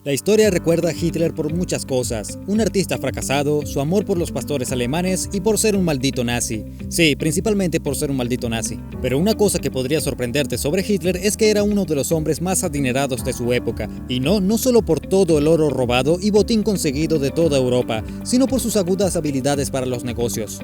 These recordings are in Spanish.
La historia recuerda a Hitler por muchas cosas: un artista fracasado, su amor por los pastores alemanes y por ser un maldito nazi. Sí, principalmente por ser un maldito nazi. Pero una cosa que podría sorprenderte sobre Hitler es que era uno de los hombres más adinerados de su época. Y no solo por todo el oro robado y botín conseguido de toda Europa, sino por sus agudas habilidades para los negocios.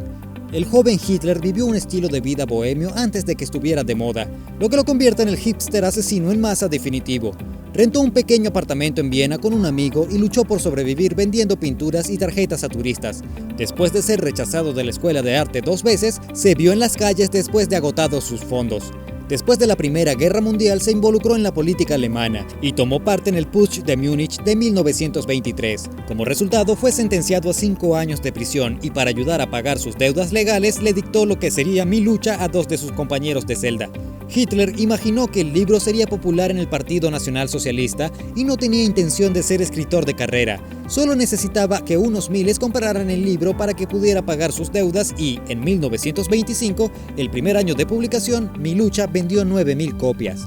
El joven Hitler vivió un estilo de vida bohemio antes de que estuviera de moda, lo que lo convierte en el hipster asesino en masa definitivo. Rentó un pequeño apartamento en Viena con un amigo y luchó por sobrevivir vendiendo pinturas y tarjetas a turistas. Después de ser rechazado de la escuela de arte 2 veces, se vio en las calles después de agotados sus fondos. Después de la Primera Guerra Mundial se involucró en la política alemana y tomó parte en el Putsch de Múnich de 1923. Como resultado fue sentenciado a 5 años de prisión y para ayudar a pagar sus deudas legales le dictó lo que sería Mi lucha a 2 de sus compañeros de celda. Hitler imaginó que el libro sería popular en el Partido Nacional Socialista y no tenía intención de ser escritor de carrera. Solo necesitaba que unos miles compraran el libro para que pudiera pagar sus deudas y, en 1925, el primer año de publicación, Mi lucha vendió 9.000 copias.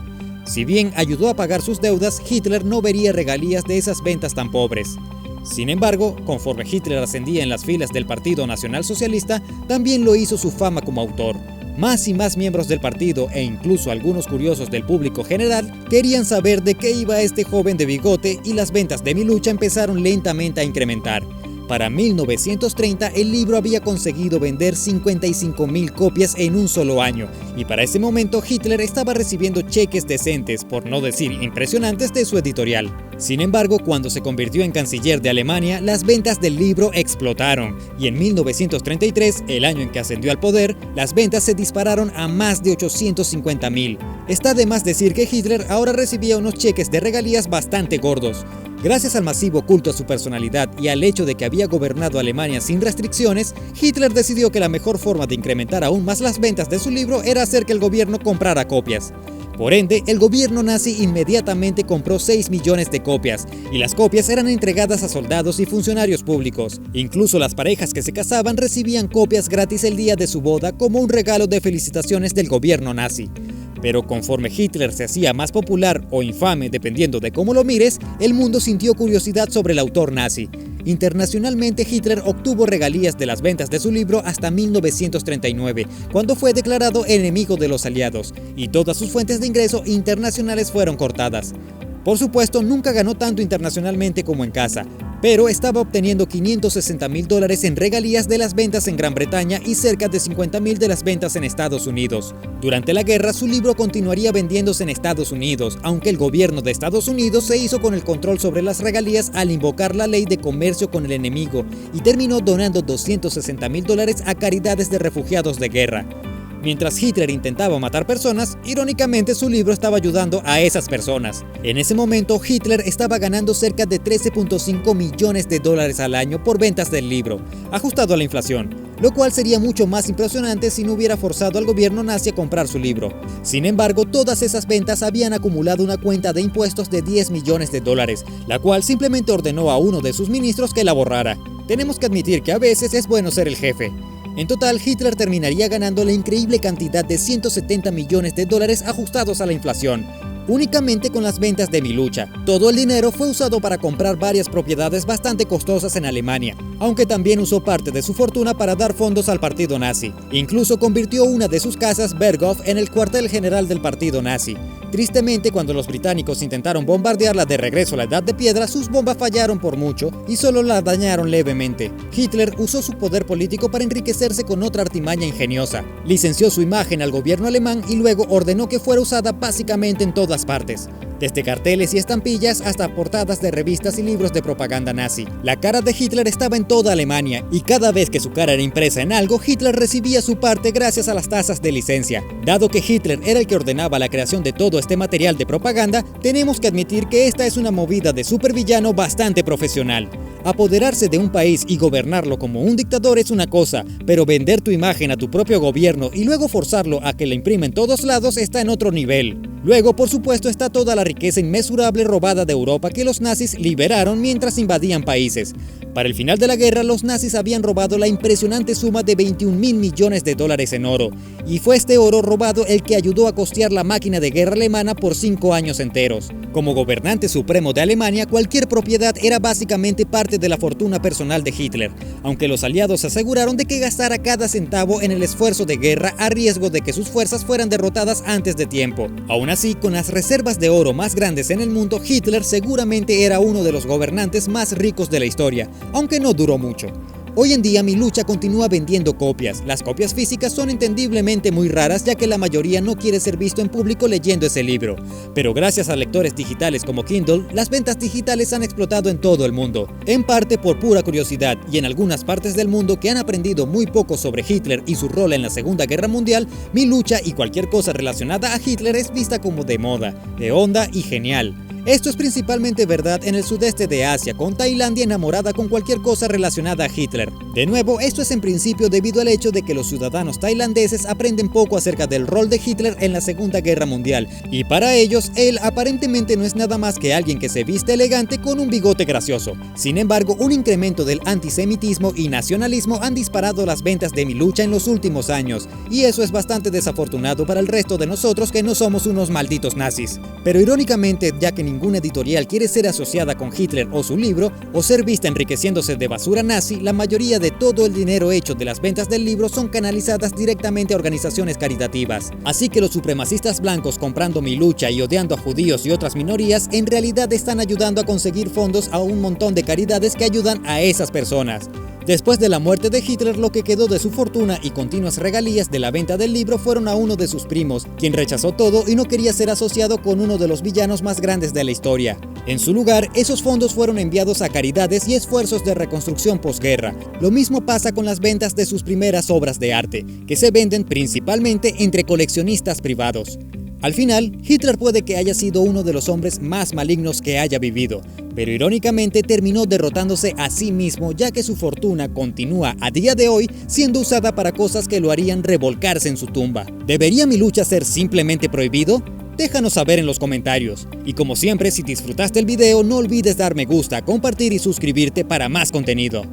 Si bien ayudó a pagar sus deudas, Hitler no vería regalías de esas ventas tan pobres. Sin embargo, conforme Hitler ascendía en las filas del Partido Nacional Socialista, también lo hizo su fama como autor. Más y más miembros del partido e incluso algunos curiosos del público general querían saber de qué iba este joven de bigote y las ventas de Mi lucha empezaron lentamente a incrementar. Para 1930 el libro había conseguido vender 55.000 copias en un solo año y para ese momento Hitler estaba recibiendo cheques decentes, por no decir impresionantes, de su editorial. Sin embargo, cuando se convirtió en canciller de Alemania, las ventas del libro explotaron y en 1933, el año en que ascendió al poder, las ventas se dispararon a más de 850.000. Está de más decir que Hitler ahora recibía unos cheques de regalías bastante gordos. Gracias al masivo culto a su personalidad y al hecho de que había gobernado Alemania sin restricciones, Hitler decidió que la mejor forma de incrementar aún más las ventas de su libro era hacer que el gobierno comprara copias. Por ende, el gobierno nazi inmediatamente compró 6 millones de copias, y las copias eran entregadas a soldados y funcionarios públicos. Incluso las parejas que se casaban recibían copias gratis el día de su boda como un regalo de felicitaciones del gobierno nazi. Pero conforme Hitler se hacía más popular o infame dependiendo de cómo lo mires, el mundo sintió curiosidad sobre el autor nazi. Internacionalmente, Hitler obtuvo regalías de las ventas de su libro hasta 1939, cuando fue declarado enemigo de los aliados, y todas sus fuentes de ingreso internacionales fueron cortadas. Por supuesto, nunca ganó tanto internacionalmente como en casa, pero estaba obteniendo $560.000 en regalías de las ventas en Gran Bretaña y cerca de 50.000 de las ventas en Estados Unidos. Durante la guerra, su libro continuaría vendiéndose en Estados Unidos, aunque el gobierno de Estados Unidos se hizo con el control sobre las regalías al invocar la ley de comercio con el enemigo y terminó donando $260.000 a caridades de refugiados de guerra. Mientras Hitler intentaba matar personas, irónicamente su libro estaba ayudando a esas personas. En ese momento, Hitler estaba ganando cerca de $13.5 millones al año por ventas del libro, ajustado a la inflación, lo cual sería mucho más impresionante si no hubiera forzado al gobierno nazi a comprar su libro. Sin embargo, todas esas ventas habían acumulado una cuenta de impuestos de $10 millones, la cual simplemente ordenó a uno de sus ministros que la borrara. Tenemos que admitir que a veces es bueno ser el jefe. En total, Hitler terminaría ganando la increíble cantidad de $170 millones ajustados a la inflación, únicamente con las ventas de Mi lucha. Todo el dinero fue usado para comprar varias propiedades bastante costosas en Alemania, aunque también usó parte de su fortuna para dar fondos al partido nazi. Incluso convirtió una de sus casas, Berghof, en el cuartel general del partido nazi. Tristemente, cuando los británicos intentaron bombardearla de regreso a la Edad de Piedra, sus bombas fallaron por mucho y solo la dañaron levemente. Hitler usó su poder político para enriquecerse con otra artimaña ingeniosa. Licenció su imagen al gobierno alemán y luego ordenó que fuera usada básicamente en todas partes, desde carteles y estampillas hasta portadas de revistas y libros de propaganda nazi. La cara de Hitler estaba en toda Alemania y cada vez que su cara era impresa en algo, Hitler recibía su parte gracias a las tasas de licencia. Dado que Hitler era el que ordenaba la creación de todo este material de propaganda, tenemos que admitir que esta es una movida de supervillano bastante profesional. Apoderarse de un país y gobernarlo como un dictador es una cosa, pero vender tu imagen a tu propio gobierno y luego forzarlo a que la imprima en todos lados está en otro nivel. Luego, por supuesto, está toda la riqueza inmesurable robada de Europa que los nazis liberaron mientras invadían países. Para el final de la guerra, los nazis habían robado la impresionante suma de 21.000 millones de dólares en oro, y fue este oro robado el que ayudó a costear la máquina de guerra alemana por 5 años enteros. Como gobernante supremo de Alemania, cualquier propiedad era básicamente parte de la fortuna personal de Hitler, aunque los aliados aseguraron de que gastara cada centavo en el esfuerzo de guerra a riesgo de que sus fuerzas fueran derrotadas antes de tiempo. Aún así, con las reservas de oro más grandes en el mundo, Hitler seguramente era uno de los gobernantes más ricos de la historia, aunque no duró mucho. Hoy en día Mi Lucha continúa vendiendo copias. Las copias físicas son entendiblemente muy raras, ya que la mayoría no quiere ser visto en público leyendo ese libro. Pero gracias a lectores digitales como Kindle, las ventas digitales han explotado en todo el mundo. En parte por pura curiosidad, y en algunas partes del mundo que han aprendido muy poco sobre Hitler y su rol en la Segunda Guerra Mundial, Mi Lucha y cualquier cosa relacionada a Hitler es vista como de moda, de onda y genial. Esto es principalmente verdad en el sudeste de Asia, con Tailandia enamorada con cualquier cosa relacionada a Hitler. De nuevo, esto es en principio debido al hecho de que los ciudadanos tailandeses aprenden poco acerca del rol de Hitler en la Segunda Guerra Mundial, y para ellos, él aparentemente no es nada más que alguien que se viste elegante con un bigote gracioso. Sin embargo, un incremento del antisemitismo y nacionalismo han disparado las ventas de Mi Lucha en los últimos años, y eso es bastante desafortunado para el resto de nosotros que no somos unos malditos nazis. Pero irónicamente, ya que ninguna editorial quiere ser asociada con Hitler o su libro, o ser vista enriqueciéndose de basura nazi, la mayoría de todo el dinero hecho de las ventas del libro son canalizadas directamente a organizaciones caritativas. Así que los supremacistas blancos comprando Mi Lucha y odiando a judíos y otras minorías, en realidad están ayudando a conseguir fondos a un montón de caridades que ayudan a esas personas. Después de la muerte de Hitler, lo que quedó de su fortuna y continuas regalías de la venta del libro fueron a uno de sus primos, quien rechazó todo y no quería ser asociado con uno de los villanos más grandes de la historia. En su lugar, esos fondos fueron enviados a caridades y esfuerzos de reconstrucción posguerra. Lo mismo pasa con las ventas de sus primeras obras de arte, que se venden principalmente entre coleccionistas privados. Al final, Hitler puede que haya sido uno de los hombres más malignos que haya vivido, pero irónicamente terminó derrotándose a sí mismo, ya que su fortuna continúa a día de hoy siendo usada para cosas que lo harían revolcarse en su tumba. ¿Debería Mi Lucha ser simplemente prohibido? Déjanos saber en los comentarios. Y como siempre, si disfrutaste el video, no olvides dar me gusta, compartir y suscribirte para más contenido.